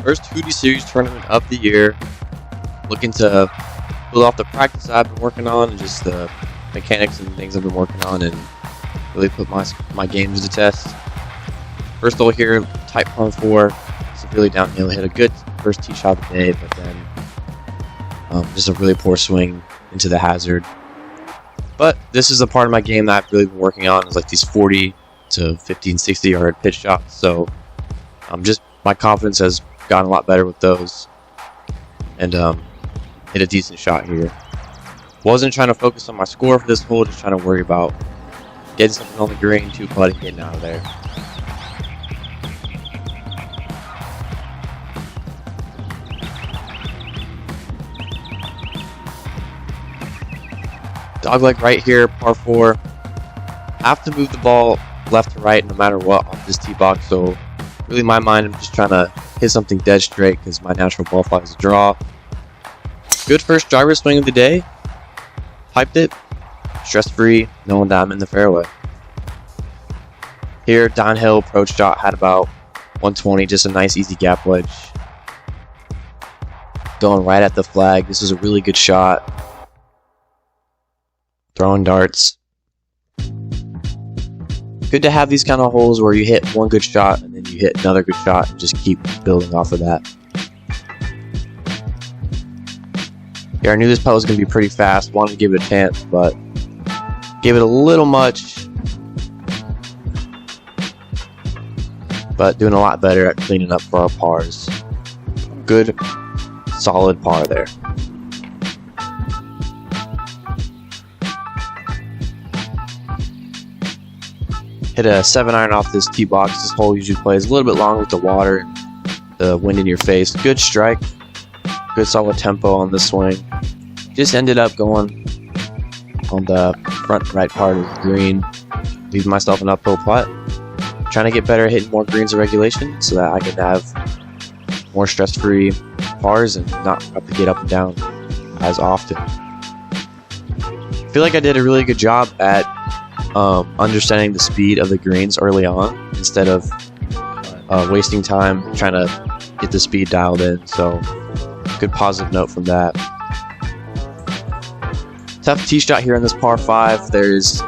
First Hootie Series tournament of the year. Looking to build off the practice I've been working on and just the mechanics and things I've been working on and really put my game to the test. First hole here, tight par 4, severely downhill. Hit a good first tee shot of the day, but then just a really poor swing into the hazard. But this is a part of my game that I've really been working on, is like these 40 to 50 and 60 yard pitch shots. So just my confidence has gotten a lot better with those, and hit a decent shot here. Wasn't trying to focus on my score for this hole, just trying to worry about getting something on the green, 2 putting, getting out of there. Dogleg right here, par 4. I have to move the ball left to right no matter what on this tee box, so really in my mind I'm just trying to hit something dead straight because my natural ball flight is a draw. Good first driver swing of the day. Piped it, stress free, knowing that I'm in the fairway. Here, downhill approach shot, had about 120, just a nice easy gap wedge. Going right at the flag. This is a really good shot. Throwing darts. Good to have these kind of holes where you hit one good shot and then you hit another good shot and just keep building off of that. Here, I knew this putt was going to be pretty fast. Wanted to give it a chance, but gave it a little much. But doing a lot better at cleaning up for our pars. Good, solid par there. Hit a 7-iron off this tee box. This hole usually plays a little bit longer with the water and the wind in your face. Good strike. Good solid tempo on this swing. Just ended up going on the front right part of the green. Leaving myself an uphill putt. Trying to get better at hitting more greens in regulation so that I can have more stress-free pars and not have to get up and down as often. I feel like I did a really good job at understanding the speed of the greens early on instead of wasting time trying to get the speed dialed in. So good positive note from that. Tough tee shot here on this par 5. There's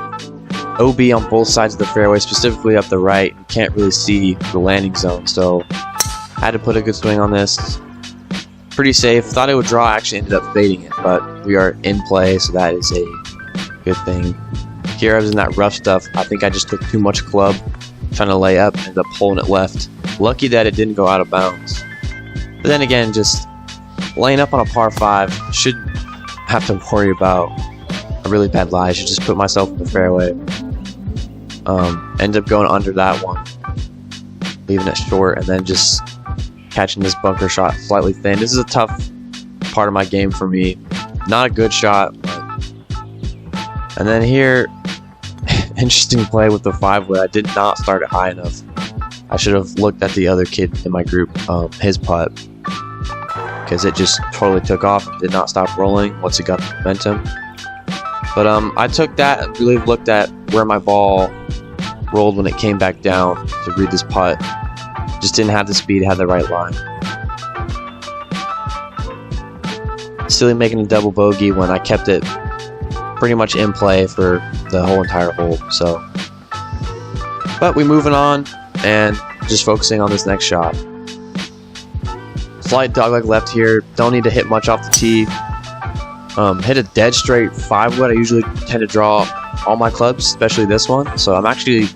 OB on both sides of the fairway, specifically up the right. You can't really see the landing zone, so I had to put a good swing on this. Pretty safe. Thought it would draw, actually ended up fading it, but we are in play, so that is a good thing. Here I was in that rough stuff. I think I just took too much club trying to lay up, ended up pulling it left. Lucky that it didn't go out of bounds. But then again, just laying up on a par 5, shouldn't have to worry about a really bad lie. I should just put myself in the fairway. End up going under that one, leaving it short, and then just catching this bunker shot slightly thin. This is a tough part of my game for me. Not a good shot, but... And then here, interesting play with the 5-wood. I did not start it high enough. I should have looked at the other kid in my group, his putt, because it just totally took off and did not stop rolling once it got the momentum. But I took that and really looked at where my ball rolled when it came back down to read this putt. Just didn't have the speed, had the right line. Silly making a double bogey when I kept it pretty much in play for the whole entire hole. So, but we're moving on and just focusing on this next shot. Slight dogleg left here. Don't need to hit much off the tee. Hit a dead straight 5-wood. I usually tend to draw all my clubs, especially this one. So I'm actually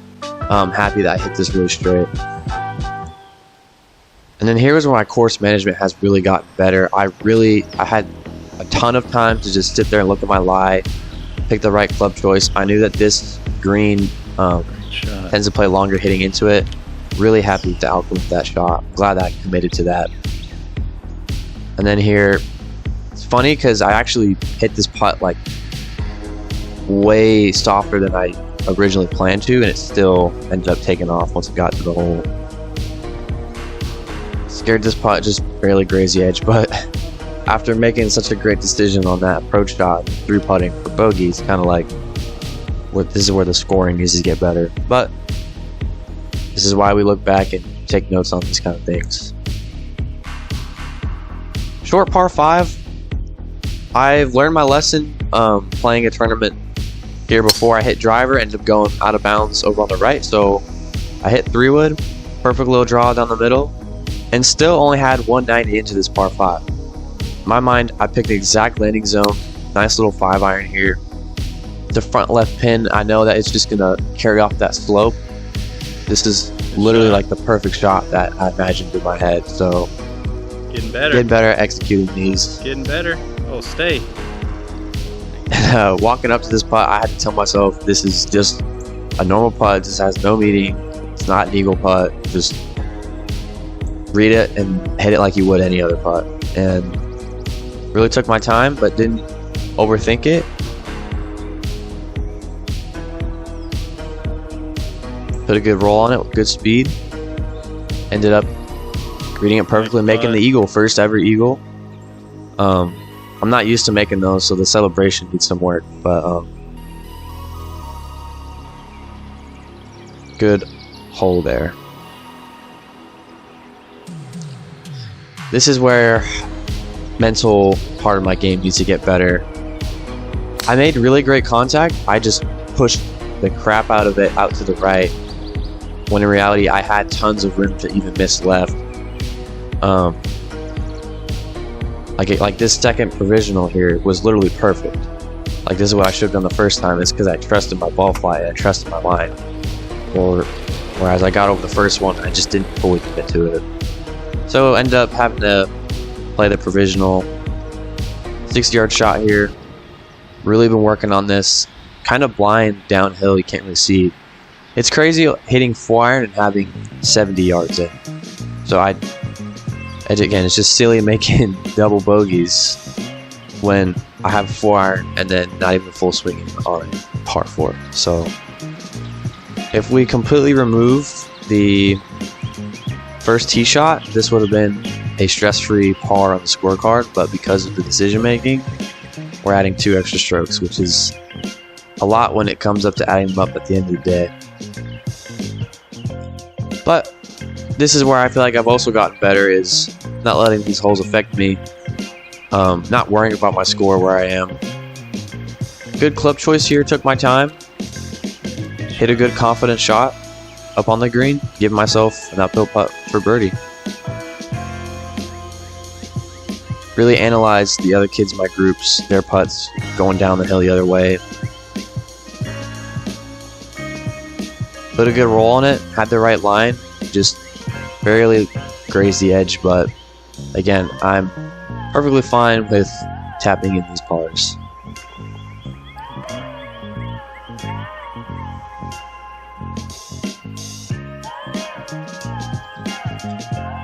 happy that I hit this really straight. And then here is where my course management has really gotten better. I had a ton of time to just sit there and look at my lie, pick the right club choice. I knew that this green tends to play longer hitting into it. Really happy to outcome that shot. Glad that I committed to that. And then here, it's funny because I actually hit this putt like way softer than I originally planned to, and it still ended up taking off once it got to the hole. Scared this putt just barely grazed the edge, but after making such a great decision on that approach shot, through putting for bogeys, kind of like this is where the scoring needs to get better. But this is why we look back and take notes on these kind of things. Short par 5. I've learned my lesson playing a tournament here before. I hit driver, ended up going out of bounds over on the right, so I hit 3-wood, perfect little draw down the middle, and still only had 190 into this par 5. In my mind, I picked the exact landing zone. Nice little 5-iron here. The front left pin, I know that it's just gonna carry off that slope. This is literally like the perfect shot that I imagined in my head. So getting better. Getting better at executing these. Getting better. Oh, stay. Walking up to this putt, I had to tell myself this is just a normal putt. This has no meaning. It's not an eagle putt. Just read it and hit it like you would any other putt. And really took my time, but didn't overthink it. Put a good roll on it with good speed. Ended up reading it perfectly, making the eagle, first ever eagle. I'm not used to making those, so the celebration needs some work, but good hole there. This is where mental part of my game needs to get better. I made really great contact. I just pushed the crap out of it out to the right, when in reality I had tons of room to even miss left. Like this second provisional here was literally perfect. Like this is what I should have done the first time. It's because I trusted my ball flight and I trusted my line. Whereas I got over the first one, I just didn't fully commit to it. So ended up having to play the provisional. 60-yard shot here. Really been working on this. Kind of blind downhill, you can't really see. It's crazy hitting 4-iron and having 70 yards in. So again, it's just silly making double bogeys when I have a 4-iron and then not even full swinging on par 4. So if we completely remove the first tee shot, this would have been a stress-free par on the scorecard, but because of the decision making, we're adding 2 extra strokes, which is a lot when it comes up to adding them up at the end of the day. But this is where I feel like I've also gotten better, is not letting these holes affect me, not worrying about my score where I am. Good club choice here, took my time, hit a good confident shot up on the green, give myself an uphill putt for birdie. Really analyzed the other kids in my groups, their putts going down the hill the other way. Put a good roll on it, had the right line, just barely grazed the edge, but again, I'm perfectly fine with tapping in these pars.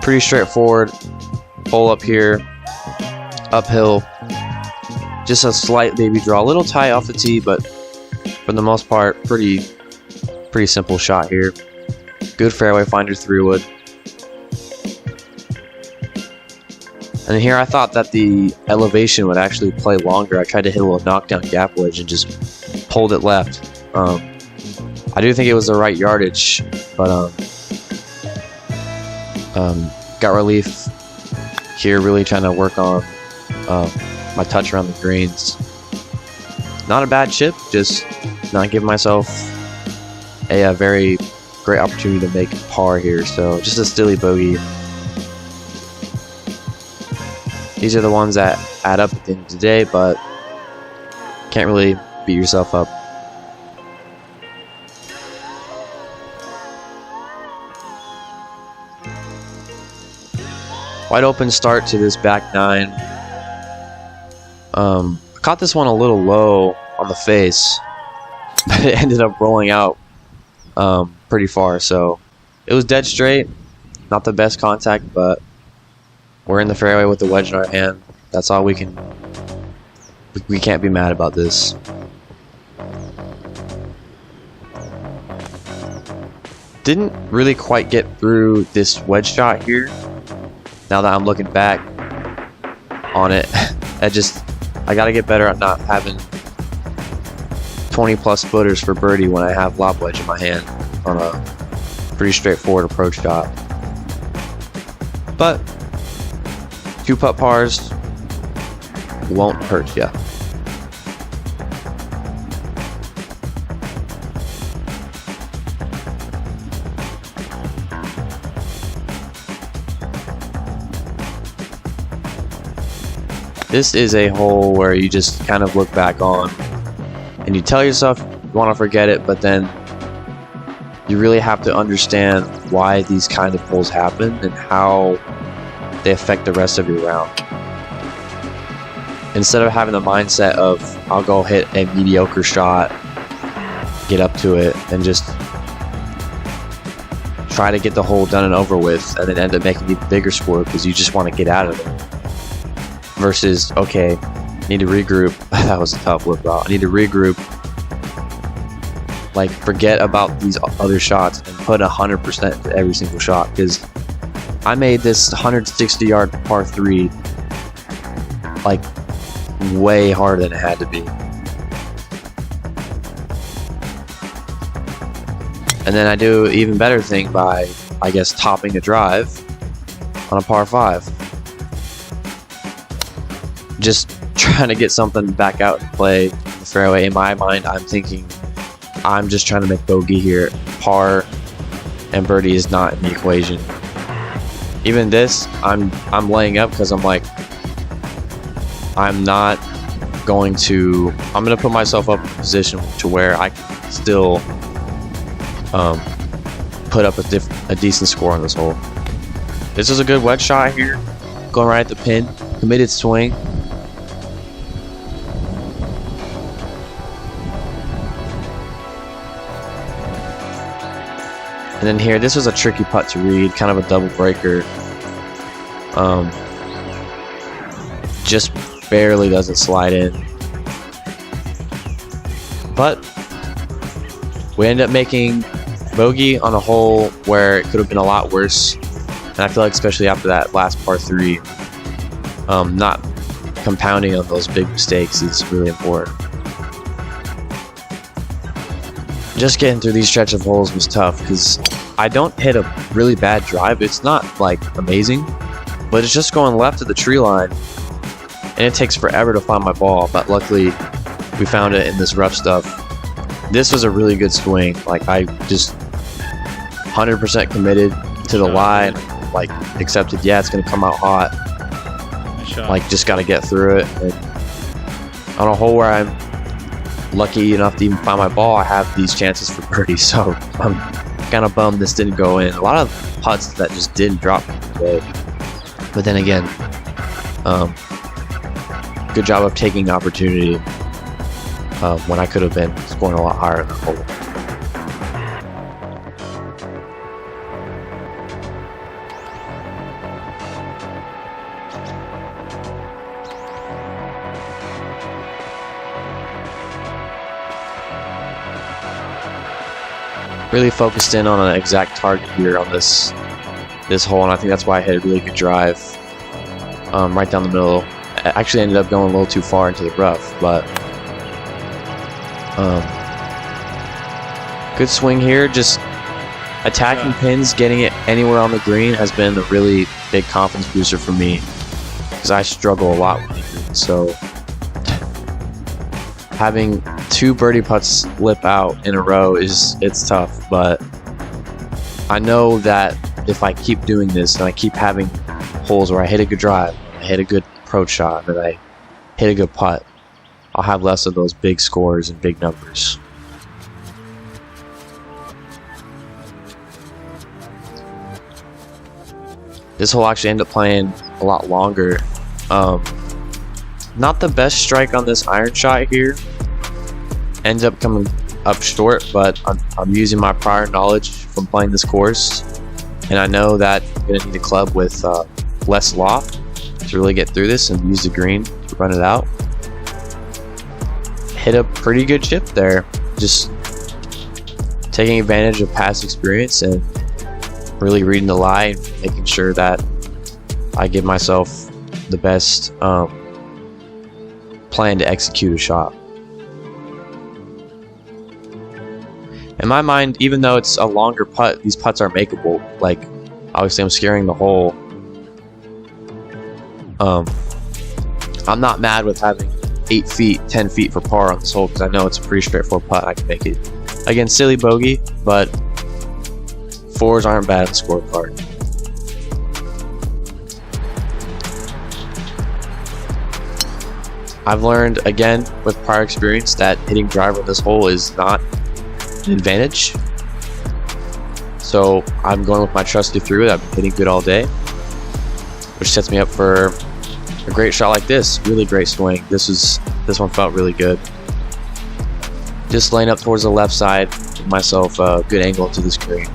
Pretty straightforward hole up here, uphill, just a slight baby draw, a little tight off the tee, but for the most part, pretty simple shot here. Good fairway finder 3-wood. And here I thought that the elevation would actually play longer. I tried to hit a little knockdown gap wedge and just pulled it left. I do think it was the right yardage, but got relief here, really trying to work on my touch around the greens. Not a bad chip, just not giving myself a very great opportunity to make par here. So just a silly bogey. These are the ones that add up at the end of the day, but can't really beat yourself up. Wide open start to this back 9. Caught this one a little low on the face, but it ended up rolling out pretty far. So it was dead straight. Not the best contact, but we're in the fairway with the wedge in our hand. That's all we can. We can't be mad about this. Didn't really quite get through this wedge shot here. Now that I'm looking back on it, I gotta get better at not having 20+ footers for birdie when I have lob wedge in my hand on a pretty straightforward approach shot. But 2 putt pars, won't hurt you. This is a hole where you just kind of look back on and you tell yourself you want to forget it, but then you really have to understand why these kind of holes happen and how they affect the rest of your round. Instead of having the mindset of, I'll go hit a mediocre shot, get up to it, and just try to get the hole done and over with, and then end up making a bigger score because you just want to get out of it. Versus, okay, need to regroup. That was a tough whip out. I need to regroup. Like, forget about these other shots and put 100% into every single shot. Because I made this 160-yard par 3 like way harder than it had to be. And then I do an even better thing by, I guess, topping a drive on a par 5. Just trying to get something back out and play in the fairway. In my mind, I'm thinking I'm just trying to make bogey here. Par and birdie is not in the equation. Even this, I'm laying up because I'm like, I'm going to put myself up in a position to where I can still put up a decent score on this hole. This is a good wedge shot here, going right at the pin, committed swing. And then here, this was a tricky putt to read, kind of a double breaker. Just barely doesn't slide in. But we end up making bogey on a hole where it could have been a lot worse. And I feel like especially after that last par 3, not compounding on those big mistakes is really important. Just getting through these stretch of holes was tough because I don't hit a really bad drive. It's not like amazing, but it's just going left of the tree line, and it takes forever to find my ball. But luckily, we found it in this rough stuff. This was a really good swing. Like, I just 100% committed to the line. Like, accepted, yeah, it's gonna come out hot. Like, just got to get through it. And on a hole where I'm lucky enough to even find my ball, I have these chances for birdie, so I'm kind of bummed this didn't go in. A lot of putts that just didn't drop today. But then again, good job of taking opportunity when I could have been scoring a lot higher in the hole. Really focused in on an exact target here on this hole, and I think that's why I hit a really good drive right down the middle. I actually ended up going a little too far into the rough, but good swing here. Just attacking pins, getting it anywhere on the green has been a really big confidence booster for me because I struggle a lot with the green. So having 2 birdie putts slip out in a row it's tough, but I know that if I keep doing this and I keep having holes where I hit a good drive, I hit a good approach shot, and I hit a good putt, I'll have less of those big scores and big numbers. This hole actually ended up playing a lot longer. Not the best strike on this iron shot here. Ends up coming up short, but I'm using my prior knowledge from playing this course, and I know that I'm going to need a club with less loft to really get through this and use the green to run it out. Hit a pretty good chip there, just taking advantage of past experience and really reading the lie and making sure that I give myself the best plan to execute a shot. In my mind, even though it's a longer putt, these putts are makeable. Like, obviously I'm scaring the hole. I'm not mad with having 8 feet, 10 feet for par on this hole because I know it's a pretty straightforward putt. I can make it. Again, silly bogey, but 4s aren't bad on the scorecard. I've learned, again, with prior experience, that hitting driver on this hole is not an advantage. So I'm going with my trusty 3-wood. I've been hitting good all day, which sets me up for a great shot like this. Really great swing. This one felt really good. Just laying up towards the left side, give myself a good angle to this green.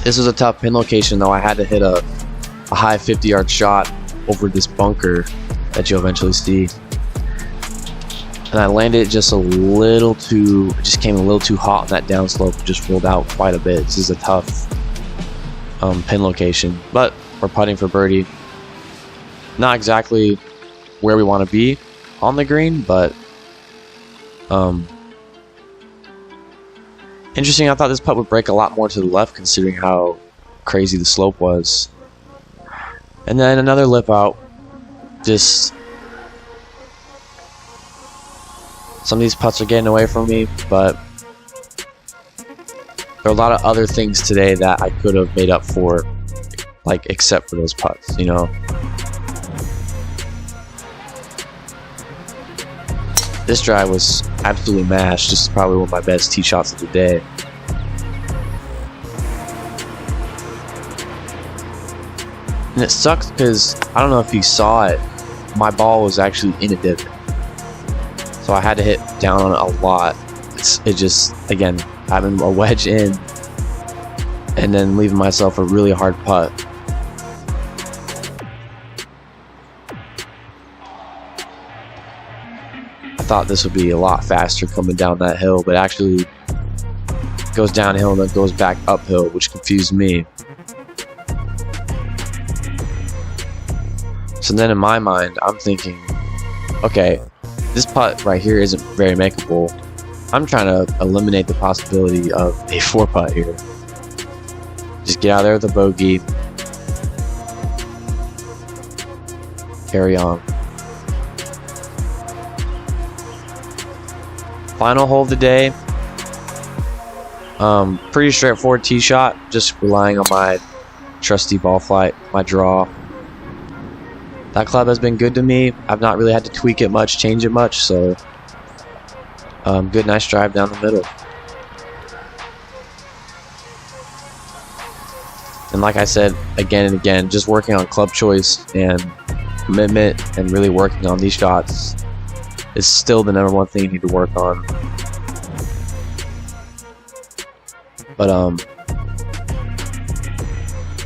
This was a tough pin location though. I had to hit a high 50-yard shot over this bunker that you'll eventually see. And I landed just a little too, it just came a little too hot on that downslope, just rolled out quite a bit. This is a tough pin location, but we're putting for birdie. Not exactly where we want to be on the green, but interesting. I thought this putt would break a lot more to the left considering how crazy the slope was. And then another lip out. Just some of these putts are getting away from me, but there are a lot of other things today that I could have made up for, like except for those putts, you know. This drive was absolutely mashed. This is probably one of my best tee shots of the day. And it sucks because, I don't know if you saw it, my ball was actually in a divot. So I had to hit down on it a lot. It just, again, having a wedge in and then leaving myself a really hard putt. I thought this would be a lot faster coming down that hill, but actually goes downhill and then goes back uphill, which confused me. So then in my mind, I'm thinking, okay, this putt right here isn't very makeable. I'm trying to eliminate the possibility of a 4-putt here. Just get out there with a bogey. Carry on. Final hole of the day. Pretty straightforward tee shot. Just relying on my trusty ball flight, my draw. That club has been good to me. I've not really had to tweak it much, change it much, so good, nice drive down the middle. And like I said again and again, just working on club choice and commitment and really working on these shots is still the #1 thing you need to work on. But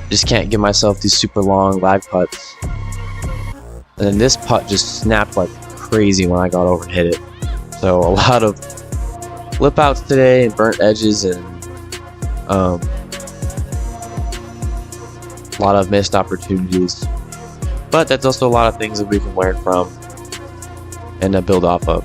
just can't give myself these super long lag putts. And then this putt just snapped like crazy when I got over and hit it. So a lot of lip outs today and burnt edges and a lot of missed opportunities. But that's also a lot of things that we can learn from and build off of.